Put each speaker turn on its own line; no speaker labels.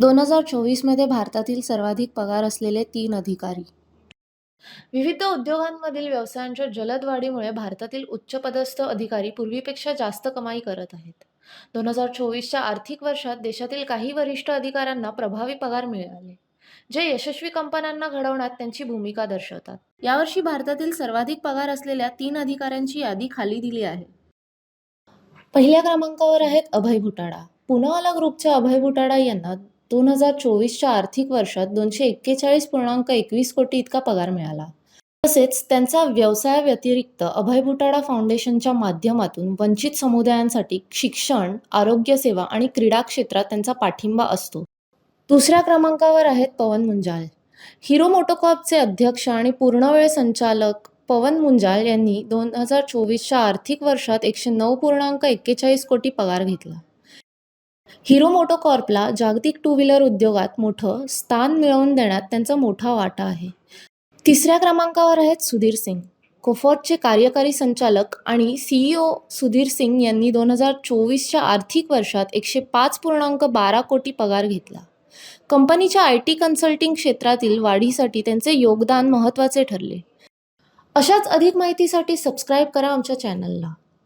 2024 मध्ये भारतातील सर्वाधिक पगार असलेले 3 अधिकारी. विविध उद्योगांमधील व्यवसायांच्या जलद वाढीमुळे भारतातील उच्चपदस्थ अधिकारी पूर्वीपेक्षा जास्त कमाई करत आहेत. 2024च्या आर्थिक वर्षात देशातील काही वरिष्ठ अधिकाऱ्यांना प्रभावी पगार मिळाले, जे यशस्वी कंपन्यांना घडवण्यात त्यांची भूमिका दर्शवतात. यावर्षी भारतातील सर्वाधिक पगार असलेल्या 3 अधिकाऱ्यांची यादी खाली दिली आहे. पहिल्या क्रमांकावर आहेत अभय फुटाळा. पूनावाला ग्रुपच्या अभय फुटाळा यांना 2024च्या आर्थिक वर्षात 241.21 कोटी इतका पगार मिळाला. तसेच त्यांचा व्यवसायाव्यतिरिक्त अभय फुटाळा फाउंडेशनच्या माध्यमातून वंचित समुदायांसाठी शिक्षण, आरोग्य सेवा आणि क्रीडा क्षेत्रात त्यांचा पाठिंबा असतो. दुसऱ्या क्रमांकावर आहेत पवन मुंजाल. हिरो मोटोकॉर्पचे अध्यक्ष आणि पूर्णवेळ संचालक पवन मुंजाल यांनी 2024च्या आर्थिक वर्षात 109.41 कोटी पगार घेतला. हिरो मोटोकॉर्पला जागतिक टू व्हीलर उद्योगात मोठं स्थान मिळवून देण्यात त्यांचा मोठा वाटा आहे. तिसऱ्या क्रमांकावर आहेत सुधीर सिंग. कोफॉर्जचे कार्यकारी संचालक आणि CEO सुधीर सिंग यांनी 2024च्या आर्थिक वर्षात 105.12 कोटी पगार घेतला. कंपनीच्या IT कन्सल्टिंग क्षेत्रातील वाढीसाठी त्यांचे योगदान महत्त्वाचे ठरले. अशाच अधिक माहितीसाठी सबस्क्राईब करा आमच्या चॅनलला.